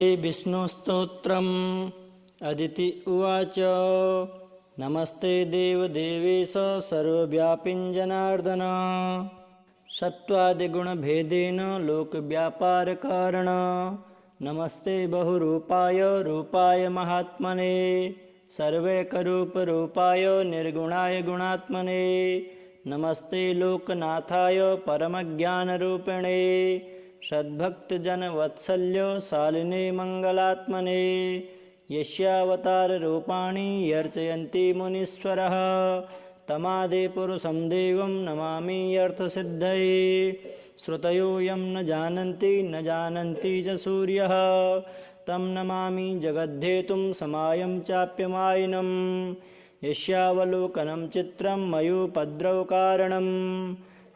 विष्णुस्तोत्रम् अदिति उवाच। नमस्ते देवदेवेश सर्वव्यापिञ्जनार्दन सत्त्वादिगुणभेदेन लोकव्यापारकारण। नमस्ते बहुरूपाय रूपाय महात्मने सर्वैकरूपरूपाय निर्गुणाय गुणात्मने। नमस्ते लोकनाथाय परमज्ञानरूपिणे सद्भक्तजनवत्सल्य शालिने मङ्गलात्मने। यस्यावताररूपाणि यर्चयन्ति मुनीश्वरः तमादिपुरुषं देवं नमामि अर्थसिद्धये। श्रुतयो यं न जानन्ति च सूर्यः तं नमामि जगद्धेतुं समायं चाप्यमायिनं। यस्यावलोकनं चित्रं मयोपद्रवकारणं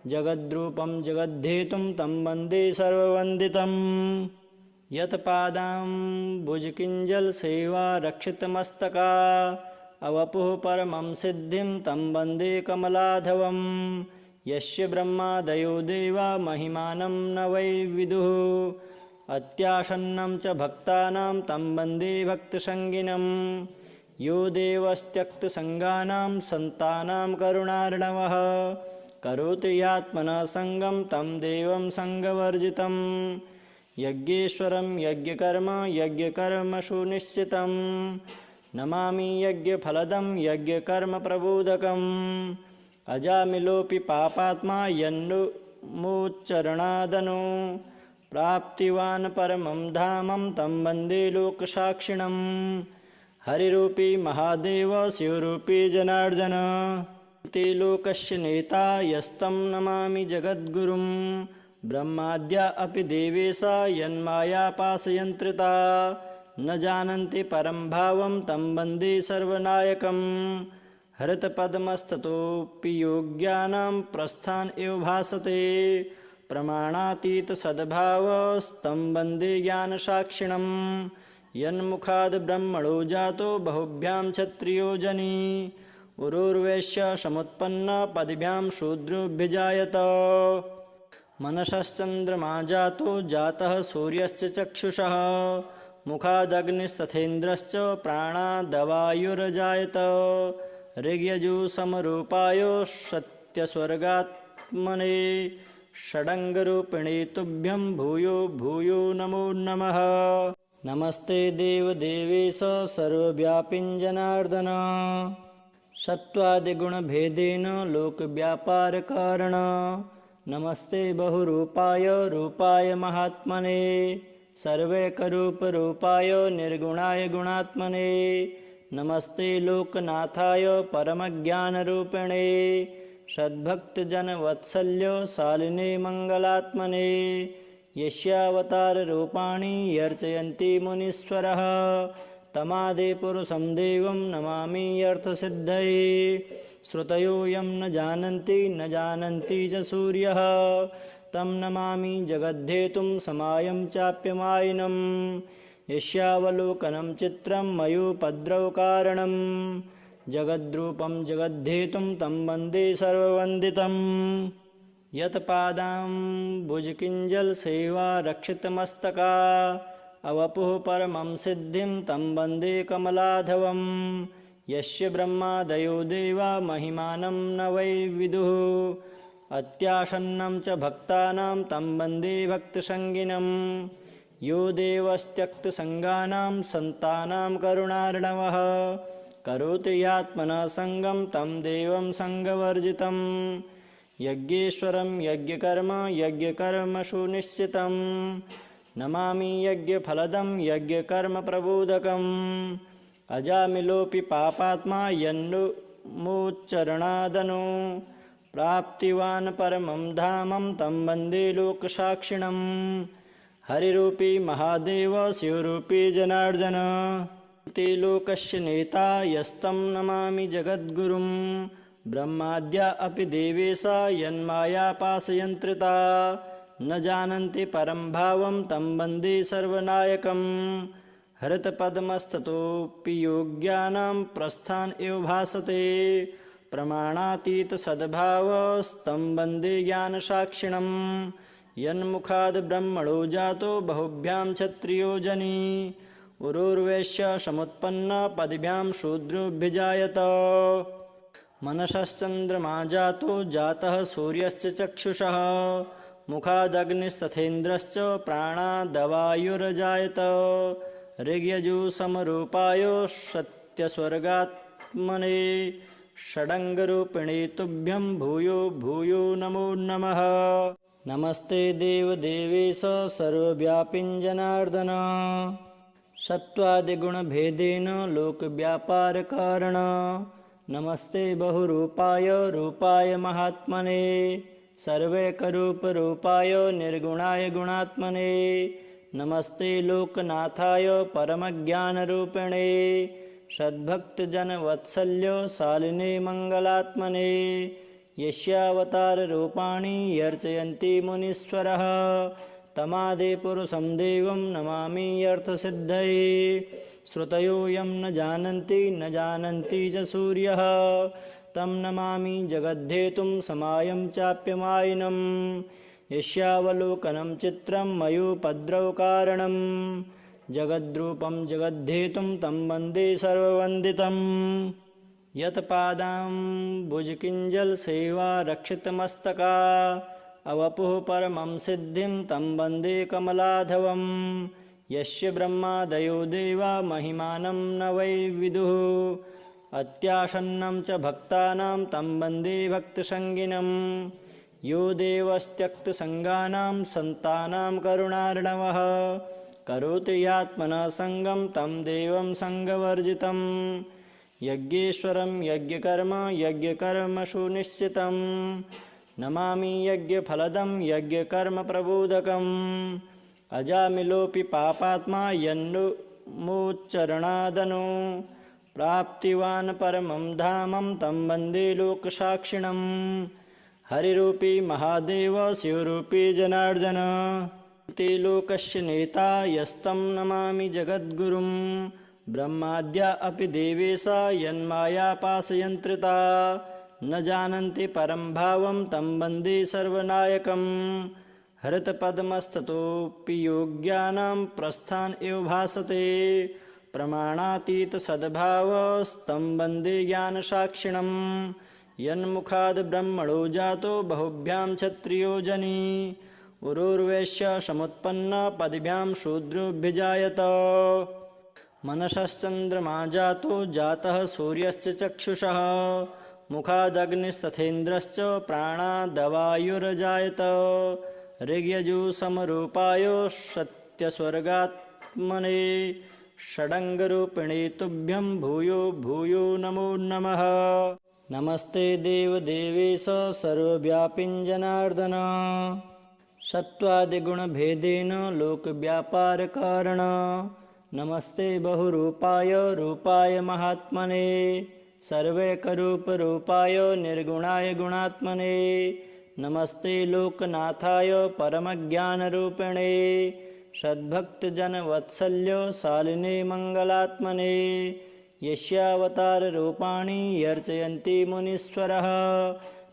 जगद्रूपं जगद्धेतुं तं वन्दे सर्ववन्दितम्। यत्पादाम्बुजकिञ्जलसेवा रक्षितमस्तका अवपुः परमं सिद्धिं तं वन्दे कमलाधवं। यस्य ब्रह्मादयो देवा महिमानं न वै विदुः अत्यासन्नं च भक्तानां तं वन्दे भक्तसङ्गिनं। यो देवस्त्यक्तसङ्गानां सन्तानां करुणार्णवः करोति यात्मनः सङ्गं तं देवं सङ्गवर्जितं। यज्ञेश्वरं यज्ञकर्मसु निश्चितं नमामि यज्ञफलदं यज्ञकर्मप्रबोधकम्। अजामिलोऽपि पापात्मा यन्मुच्चरणादनु प्राप्तिवान् परमं धामं तं वन्दे लोकसाक्षिणम्। हरिरूपी महादेव शिवरूपी जनार्दन ते लोकस्य नेता यस्तं नमामि जगद्गुरुं। ब्रह्माद्या अपि देवेशा यन्मायापाशयन्त्रिता न जानन्ति परं भावं तं वन्दे सर्वनायकं। हरितपद्मस्थतोऽपि योग्यानां प्रस्थान इव भासते प्रमाणातीतसद्भावस्तं वन्दे ज्ञानसाक्षिणं। यन्मुखाद् ब्रह्मणो जातो बहुभ्यां क्षत्रियो जनी उरुर्वैश्य समुत्पन्न पदभ्यां शूद्रोऽभ्यजायत। मनसश्चन्द्रमा जातः सूर्यश्च चक्षुषः मुखादग्निस्तथेन्द्रश्च प्राणादवायुर्जायत। ऋग्यजुसमरूपाय सत्यस्वर्गात्मने षडङ्गरूपिणे तुभ्यं भूयो भूयो नमो नमः। नमस्ते देवदेवेश सर्वव्यापिञ्जनार्दन सत्त्वादिगुणभेदेन लोकव्यापारकारण। नमस्ते बहुरूपाय रूपाय महात्मने सर्वैकरूपरूपाय निर्गुणाय गुणात्मने। नमस्ते लोकनाथाय परमज्ञानरूपिणे सद्भक्तजनवत्सल्य शालिने मङ्गलात्मने। यस्यावताररूपाणि यर्चयन्ति मुनीश्वरः तमादिपुरुषं देवं नमामि अर्थसिद्धये। श्रुतयो यं न जानन्ति च सूर्यः तं नमामि जगद्धेतुं समायं चाप्यमायिनं। यस्यावलोकनं चित्रं मयोपद्रवकारणं जगद्रूपं जगद्धेतुं तं वन्दे सर्ववन्दितम्। यत्पादाम्बुजकिञ्जलसेवा रक्षितमस्तका अवपुः परमं सिद्धिं तं वन्दे कमलाधवं। यस्य ब्रह्मादयो देवा महिमानं न वै विदुः अत्यासन्नं च भक्तानां तं वन्दे भक्तसङ्गिनं। यो देवस्त्यक्तसङ्गानां सन्तानां करुणार्णवः करोति यात्मनः सङ्गं तं देवं सङ्गवर्जितं। यज्ञेश्वरं यज्ञकर्मसु निश्चितं नमामि यज्ञफलदं यज्ञकर्मप्रबोधकम्। अजामिलोऽपि पापात्मा यन्मुच्चरणादनु प्राप्तिवान् परमं धामं तं वन्दे लोकसाक्षिणं। हरिरूपी महादेव शिवरूपी जनार्दन ते लोकस्य नेता यस्तं नमामि जगद्गुरुं। ब्रह्माद्या अपि देवेशा यन्मायापाशयन्त्रिता न जानन्ति परं भावं तं वन्दे सर्वनायकं। हरितपद्मस्थतोऽपि योग्यानां प्रस्थान इव भासते प्रमाणातीतसद्भावस्तं वन्दे ज्ञानसाक्षिणं। यन्मुखाद् ब्रह्मणो जातो बहुभ्यां क्षत्रियो जनी उरुर्वैश्य समुत्पन्न पदभ्यां शूद्रोऽभ्यजायत मनसश्चन्द्रमा जातो जातः सूर्यश्च चक्षुषः मुखादग्निस्तथेन्द्रश्च प्राणादवायुर्जायत ऋग्यजुसमरूपाय सत्यस्वर्गात्मने षडङ्गरूपिणे तुभ्यं भूयो भूयो नमो नमः। नमस्ते देवदेवेश सर्वव्यापिञ्जनार्दन सत्त्वादिगुणभेदेन लोकव्यापारकारण नमस्ते बहुरूपाय रूपाय महात्मने सर्वैकरूपरूपाय निर्गुणाय गुणात्मने नमस्ते लोकनाथाय परमज्ञानरूपिणे सद्भक्तजनवत्सल्य शालिने मङ्गलात्मने यस्यावताररूपाणि यर्चयन्ति मुनीश्वरः तमादिपुरुषं देवं नमामि अर्थसिद्धये श्रुतयो यं न जानन्ति च सूर्यः तं नमामि जगद्धेतुं समायं चाप्यमायिनं यस्यावलोकनं चित्रं मयोपद्रवकारणं जगद्रूपं जगद्धेतुं तं वन्दे सर्ववन्दितं यत्पादाम्बुजकिञ्जलसेवा रक्षितमस्तका अवपुः परमं सिद्धिं तं वन्दे कमलाधवं यस्य ब्रह्मादयो देवा महिमानं न वै विदुः अत्यासन्नं च भक्तानां तं वन्दे भक्तसङ्गिनं यो देवस्त्यक्तसङ्गानां सन्तानां करुणार्णवः करोति यात्मनः सङ्गं तं देवं सङ्गवर्जितं यज्ञेश्वरं यज्ञकर्मसु निश्चितं नमामि यज्ञफलदं यज्ञकर्मप्रबोधकम् अजामिलोऽपि पापात्मा यन्मुच्चरणादनु प्राप्तिवान् परमं धामं तं वन्दे लोकसाक्षिणं हरिरूपी महादेव शिवरूपी जनार्दन ते लोकस्य नेता यस्तं नमामि जगद्गुरुं ब्रह्माद्या अपि देवेशा यन्मायापाशयन्त्रिता न जानन्ति परं भावं तं वन्दे सर्वनायकं हरितपद्मस्ततोऽपि योग्यानां प्रस्थान एव भासते प्रमाणातीतसद्भावस्तं वन्दे ज्ञानसाक्षिणं यन्मुखाद् ब्रह्मणो जातो बहुभ्यां क्षत्रियो जनी उरुर्वैश्य समुत्पन्न पदभ्यां शूद्रोऽभ्यजायत मनसश्चन्द्रमा जातो जातः सूर्यश्च चक्षुषः मुखादग्निस्तथेन्द्रश्च प्राणादवायुर्जायत ऋग्यजुसमरूपाय सत्यस्वर्गात्मने षडङ्गरूपिणे तुभ्यं भूयो भूयो नमो नमः। नमस्ते देवदेवेश सर्वव्यापिञ्जनार्दन सत्त्वादिगुणभेदेन लोकव्यापारकारण नमस्ते बहुरूपाय रूपाय महात्मने सर्वैकरूपरूपाय निर्गुणाय गुणात्मने नमस्ते लोकनाथाय परमज्ञानरूपिणे सद्भक्तजनवत्सल्य शालिने मङ्गलात्मने यस्यावताररूपाणि यर्चयन्ति मुनीश्वरः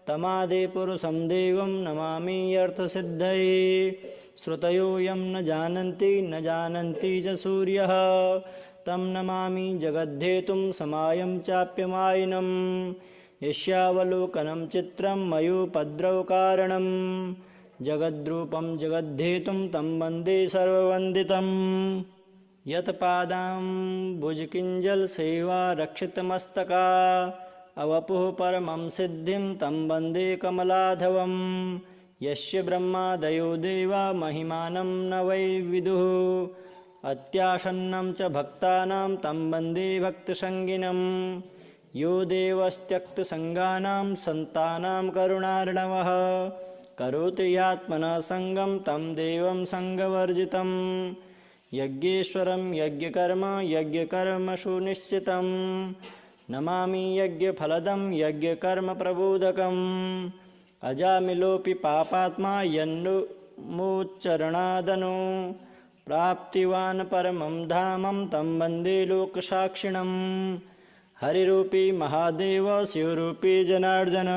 तमादिपुरुषं देवं नमामि अर्थसिद्धये श्रुतयो यं न जानन्ति च सूर्यः तं नमामि जगद्धेतुं समायं चाप्यमायिनं यस्यावलोकनं चित्रं मयोपद्रवकारणं जगद्रूपं जगद्धेतुं तं वन्दे सर्ववन्दितं यत्पादाम्बुजकिञ्जलसेवा रक्षितमस्तका अवपुः परमं सिद्धिं तं वन्दे कमलाधवं यस्य ब्रह्मादयो देवा महिमानं न वै विदुः अत्यासन्नं च भक्तानां तं वन्दे भक्तसङ्गिनं यो देवस्त्यक्तसङ्गानां सन्तानां करुणार्णवः करोति यात्मनः सङ्गं तं देवं सङ्गवर्जितं यज्ञेश्वरं यज्ञकर्मसु निश्चितं नमामि यज्ञफलदं यज्ञकर्मप्रबोधकम् अजामिलोऽपि पापात्मा यन्मुच्चरणादनु प्राप्तिवान् परमं धामं तं वन्दे लोकसाक्षिणं हरिरूपी महादेव शिवरूपी जनार्दन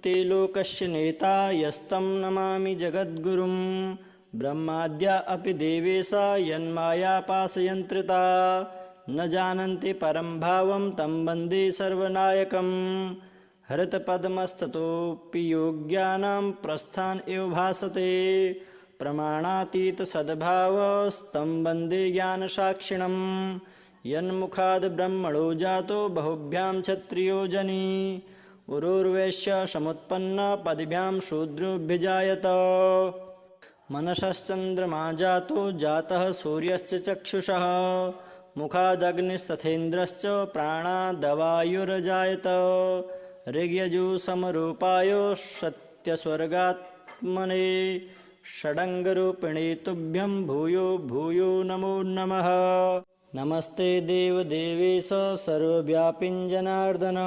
ते लोकस्य नेता यस्तं नमामि जगद्गुरुं ब्रह्माद्या अपि देवेशा यन्मायापाशयन्त्रिता न जानन्ति परं भावं तं वन्दे सर्वनायकं हरितपद्मस्ततोऽपि योग्यानां प्रस्थान एव भासते प्रमाणातीतसद्भावस्तं वन्दे ज्ञानसाक्षिणं यन्मुखाद् ब्रह्मणो जातो बहुभ्यां क्षत्रियो जनी उरुर्वैश्य समुत्पन्न पदभ्यां शूद्रोऽभ्यजायत मनसश्चन्द्रमा जातः सूर्यश्च चक्षुषः मुखादग्निस्तथेन्द्रश्च प्राणादवायुर्जायत ऋग्यजुसमरूपाय सत्यस्वर्गात्मने षडङ्गरूपिणे तुभ्यं भूयो भूयो नमो नमः। नमस्ते देवदेवेश सर्वव्यापिन् जनार्दन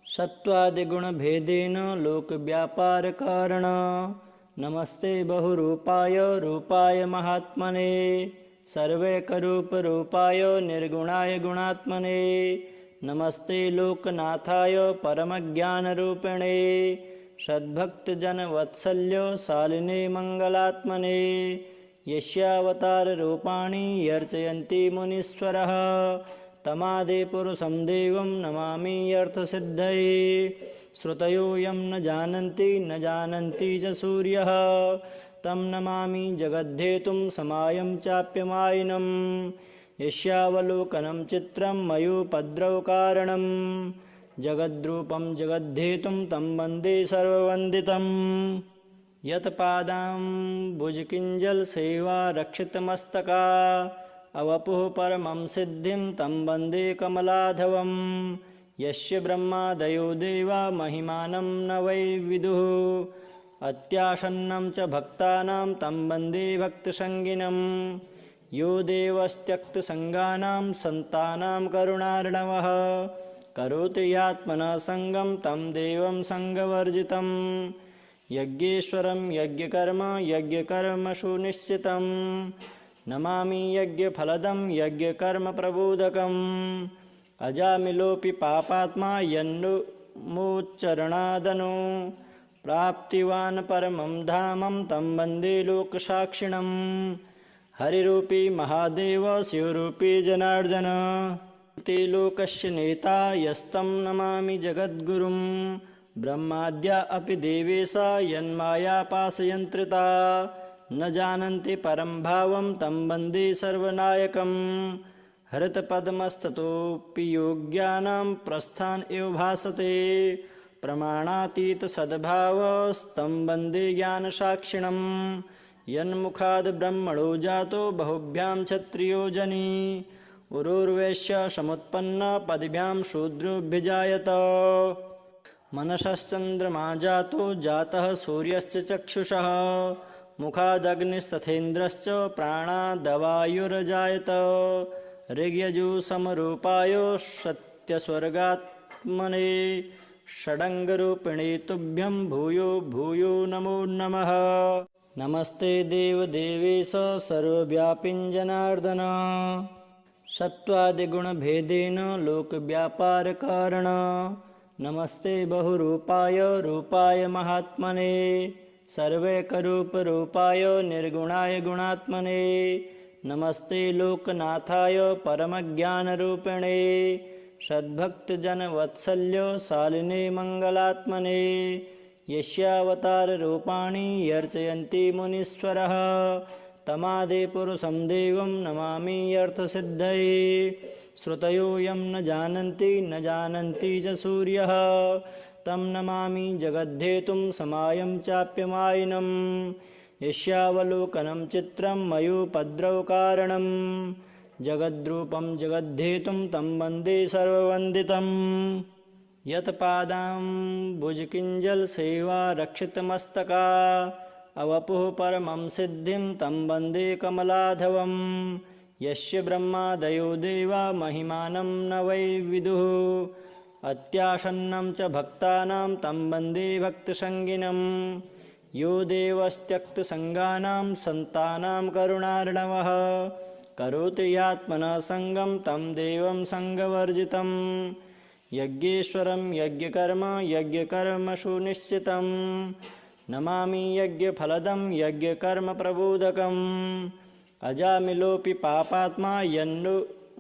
सत्त्वादिगुणभेदेन लोकव्यापारकारण नमस्ते बहुरूपाय रूपाय महात्मने सर्वैकरूपरूपाय निर्गुणाय गुणात्मने नमस्ते लोकनाथाय परमज्ञानरूपिणे सद्भक्तजनवत्सल्य शालिने मङ्गलात्मने यस्यावताररूपाणि यर्चयन्ति मुनीश्वरः तमादिपुरुषं देवं नमामि अर्थसिद्धये श्रुतयो यं न जानन्ति च सूर्यः तं नमामि जगद्धेतुं समायं चाप्यमायिनं यस्यावलोकनं चित्रं मयोपद्रवकारणं जगद्रूपं जगद्धेतुं तं वन्दे सर्ववन्दितं यत्पादाम्बुजकिञ्जलसेवा रक्षितमस्तका अवपुः परमं सिद्धिं तं वन्दे कमलाधवं यस्य ब्रह्मादयो देवा महिमानं न वै विदुः अत्यासन्नं च भक्तानां तं वन्दे भक्तसङ्गिनं यो देवस्त्यक्तसङ्गानां सन्तानां करुणार्णवः करोति यात्मनः सङ्गं तं देवं सङ्गवर्जितं यज्ञेश्वरं यज्ञकर्मसु निश्चितं नमामि यज्ञफलदं यज्ञकर्मप्रबोधकम् अजामिलोऽपि पापात्मा यन्मुच्चरणादनु प्राप्तिवान् परमं धामं तं वन्दे लोकसाक्षिणं हरिरूपी महादेव शिवरूपी जनार्दन ते लोकस्य नेता यस्तं नमामि जगद्गुरुं ब्रह्माद्या अपि देवेशा यन्मायापाशयन्त्रिता न जानन्ति परं भावं तं वन्दे सर्वनायकं हरितपद्मस्ततोऽपि योग्यानां प्रस्थान एव भासते प्रमाणातीतसद्भावस्तं वन्दे ज्ञानसाक्षिणं यन्मुखाद् ब्रह्मणो जातो बहुभ्यां क्षत्रियो जनी उरुर्वैश्य समुत्पन्न पदभ्यां शूद्रोऽभ्यजायत मनसश्चन्द्रमा जातः सूर्यश्च चक्षुषः मुखादग्निस्तथेन्द्रश्च प्राणादवायुर्जायत ऋग्यजुसमरूपाय सत्यस्वर्गात्मने षडङ्गरूपिणे तुभ्यं भूयो भूयो नमो नमः। नमस्ते देवदेवेश सर्वव्यापिन् जनार्दन सत्त्वादिगुणभेदेन लोकव्यापारकारण नमस्ते बहुरूपाय रूपाय महात्मने सर्वैकरूपरूपाय निर्गुणाय गुणात्मने नमस्ते लोकनाथाय परमज्ञानरूपिणे सद्भक्तजनवत्सल्य शालिने मङ्गलात्मने यस्यावताररूपाणि यर्चयन्ति मुनीश्वरः तमादिपुरुषं देवं नमामि अर्थसिद्धये श्रुतयो यं न जानन्ति च सूर्यः तं नमामि जगद्धेतुं समायं चाप्यमायिनं यस्यावलोकनं चित्रं मयोपद्रवकारणं जगद्रूपं जगद्धेतुं तं वन्दे सर्ववन्दितं यत्पादाम्बुजकिञ्जलसेवा रक्षितमस्तका अवपुः परमं सिद्धिं तं वन्दे कमलाधवं यस्य ब्रह्मादयो देवा महिमानं न वै विदुः अत्यासन्नं च भक्तानां तं वन्दे भक्तसङ्गिनं यो देवस्त्यक्तसङ्गानां सन्तानां करुणार्णवः करोति यात्मनः सङ्गं तं देवं सङ्गवर्जितं यज्ञेश्वरं यज्ञकर्म यज्ञकर्मसु निश्चितं नमामि यज्ञफलदं यज्ञकर्मप्रबोधकम् अजामिलोऽपि पापात्मा यन्मुच्चरणादनु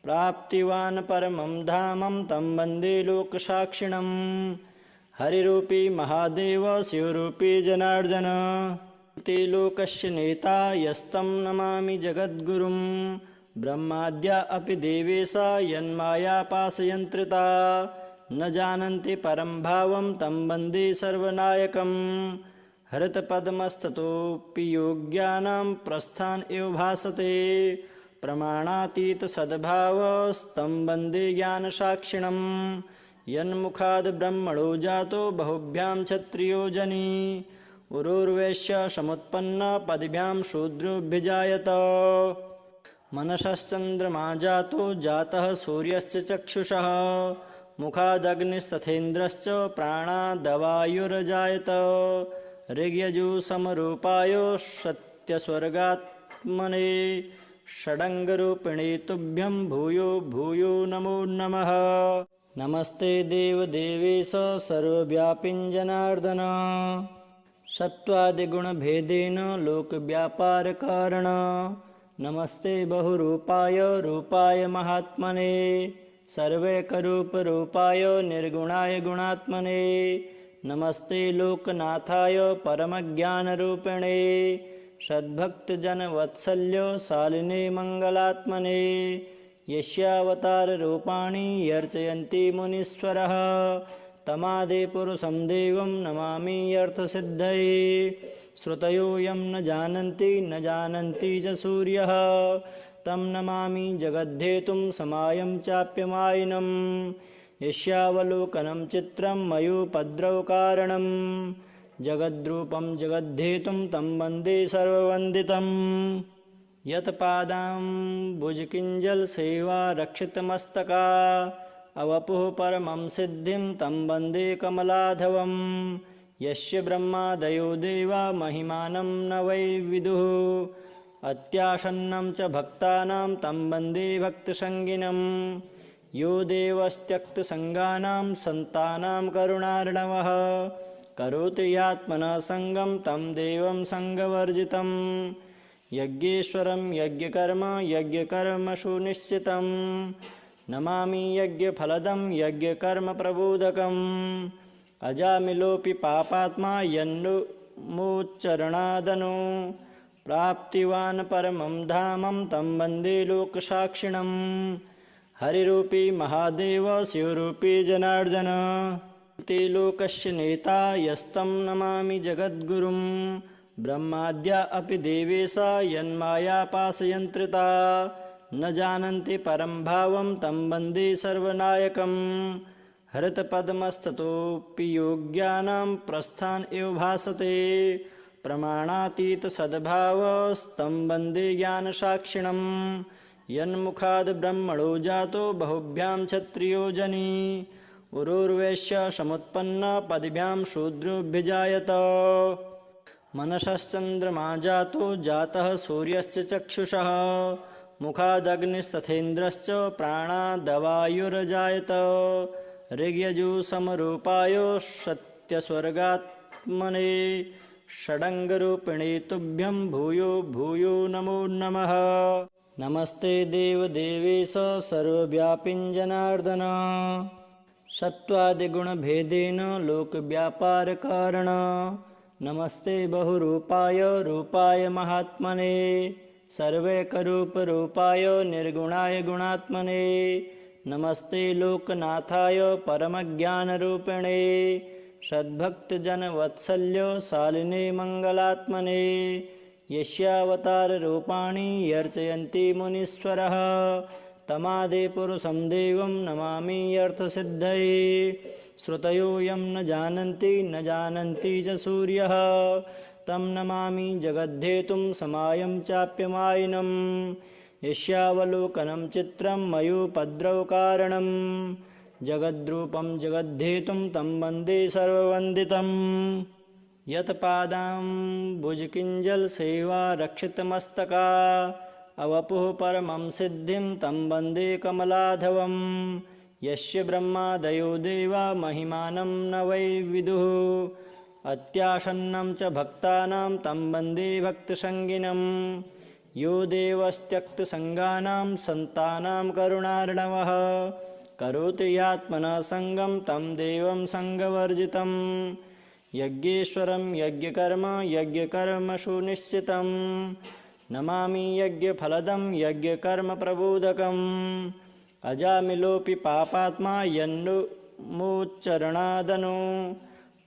प्राप्तिवान् परमं धामं तं वन्दे लोकसाक्षिणम् हरिरूपी महादेव शिवरूपी जनार्दन ते लोकस्य नेता यस्तं नमामि जगद्गुरुं ब्रह्माद्या अपि देवेशा यन्मायापाशयन्त्रिता न जानन्ति परं भावं तं वन्दे सर्वनायकम् हरितपद्मस्ततोऽपि योग्यानां प्रस्थान एव भासते प्रमाणातीत सद्भावस्तं वन्दे ज्ञानसाक्षिणम् यन्मुखाद् ब्रह्मणो जातो बहुभ्यां क्षत्रियो जनी उरुर्वैश्य समुत्पन्न पदभ्यां शूद्रोऽभ्यजायत मनसश्चन्द्रमा जातो जातः सूर्यश्च चक्षुषः मुखादग्निस्तथेन्द्रश्च प्राणादवायुर्जायत ऋग्यजुसमरूपायो सत्यस्वर्गात्मने षडङ्गरूपिणे तुभ्यं भूयो भूयो नमो नमः। नमस्ते देवदेवेश सर्वव्यापिन् जनार्दन सत्त्वादिगुणभेदेन लोकव्यापारकारण नमस्ते बहुरूपाय रूपाय महात्मने सर्वैकरूपरूपाय निर्गुणाय गुणात्मने नमस्ते लोकनाथाय परमज्ञानरूपिणे सद्भक्तजनवत्सल्य शालिने मङ्गलात्मने यस्यावताररूपाणि यर्चयन्ति मुनीश्वरः तमादिपुरुषं देवं नमामि अर्थसिद्धये श्रुतयो यं न जानन्ति च सूर्यः तं नमामि जगद्धेतुं समायं चाप्यमायिनं यस्यावलोकनं चित्रं मयोपद्रवकारणं जगद्रूपं जगद्धेतुं तं वन्दे सर्ववन्दितम् यत्पादाम्बुजकिञ्जलसेवा रक्षितमस्तका अवपुः परमं सिद्धिं तं वन्दे कमलाधवम् यस्य ब्रह्मादयो देवा महिमानं न वै विदुः अत्यासन्नं च भक्तानां तं वन्दे भक्तसङ्गिनं यो देवस्त्यक्तसङ्गानां सन्तानां करुणार्णवः करोति यात्मनः सङ्गं तं देवं सङ्गवर्जितं यज्ञेश्वरं यज्ञकर्म यज्ञकर्मसु निश्चितं नमामि यज्ञफलदं यज्ञकर्मप्रबोधकम् अजामिलोऽपि पापात्मा यन्मुच्चरणादनु प्राप्तिवान् परमं धामं तं वन्दे लोकसाक्षिणम् हरिरूपी महादेव शिवरूपी जनार्दन ते लोकस्य नेता यस्तं नमामि जगद्गुरुं ब्रह्माद्या अपि देवेशा यन्मायापाशयन्त्रिता न जानन्ति परं भावं तं वन्दे सर्वनायकम् हरितपद्मस्ततोऽपि योग्यानां प्रस्थान एव भासते प्रमाणातीत सद्भावस्तं वन्दे ज्ञानसाक्षिणम् यन्मुखाद् ब्रह्मणो जातो बहुभ्यां क्षत्रियो जनी उरुर्वैश्य समुत्पन्न पदभ्यां शूद्रोऽभ्यजायत मनसश्चन्द्रमा जातो जातः सूर्यश्च चक्षुषः मुखादग्निस्तथेन्द्रश्च प्राणादवायुर्जायत ऋग्यजुसमरूपाय सत्यस्वर्गात्मने षडङ्गरूपिणे तुभ्यं भूयो भूयो नमो नमः। नमस्ते देवदेवेश सर्वव्यापिन् जनार्दन सत्त्वादिगुणभेदेन लोकव्यापारकारण नमस्ते बहुरूपाय रूपाय महात्मने सर्वैकरूपरूपाय निर्गुणाय गुणात्मने नमस्ते लोकनाथाय परमज्ञानरूपिणे सद्भक्तजनवत्सल्य शालिने मङ्गलात्मने यस्यावताररूपाणि यर्चयन्ति मुनीश्वरः तमादिपुरुषं देवं नमामि अर्थसिद्धये श्रुतयो यं न जानन्ति च सूर्यः तं नमामि जगद्धेतुं समायं चाप्यमायिनं यस्यावलोकनं चित्रं मयोपद्रवकारणं जगद्रूपं जगद्धेतुं तं वन्दे सर्ववन्दितम् यत्पादाम्बुजकिञ्जलसेवा रक्षितमस्तका अवपुः परमं सिद्धिं तं वन्दे कमलाधवं यस्य ब्रह्मादयो देवा महिमानं न वै विदुः अत्यासन्नं च भक्तानां तं वन्दे भक्तसङ्गिनं यो देवस्त्यक्तसङ्गानां सन्तानां करुणार्णवः करोति यात्मनः सङ्गं तं देवं सङ्गवर्जितं यज्ञेश्वरं यज्ञकर्मसु निश्चितं नमामि यज्ञफलदं यज्ञकर्मप्रबोधकम् अजामिलोऽपि पापात्मा यन्मुच्चरणादनु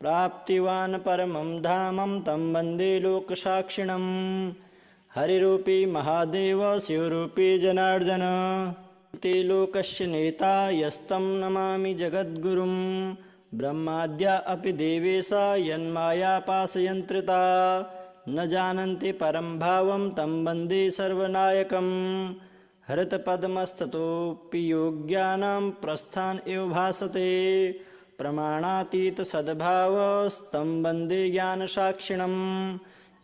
प्राप्तिवान् परमं धामं तं वन्दे लोकसाक्षिणं हरिरूपी महादेव शिवरूपी जनार्दन ते लोकस्य नेता यस्तं नमामि जगद्गुरुं ब्रह्माद्या अपि देवेशा यन्मायापाशयन्त्रिता न जानन्ति परं भावं तं वन्दे सर्वनायकं हरतपद्मस्ततोऽपि योग्यानां प्रस्थान एव भासते प्रमाणातीतसद्भावस्तं वन्दे ज्ञानसाक्षिणं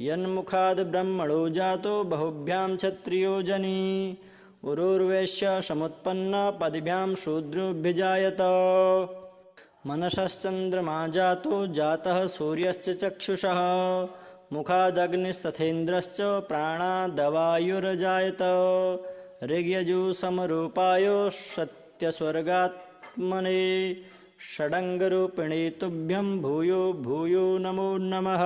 यन्मुखाद् ब्रह्मणो जातो बहुभ्यां क्षत्रियो जनी उरुर्वैश्य समुत्पन्न पदभ्यां शूद्रोऽभ्यजायत मनसश्चन्द्रमा जातः सूर्यश्च चक्षुषः मुखादग्निस्तथेन्द्रश्च प्राणादवायुर्जायत ऋग्यजुसमरूपाय सत्यस्वर्गात्मने षडङ्गरूपिणे तुभ्यं भूयो भूयो नमो नमः।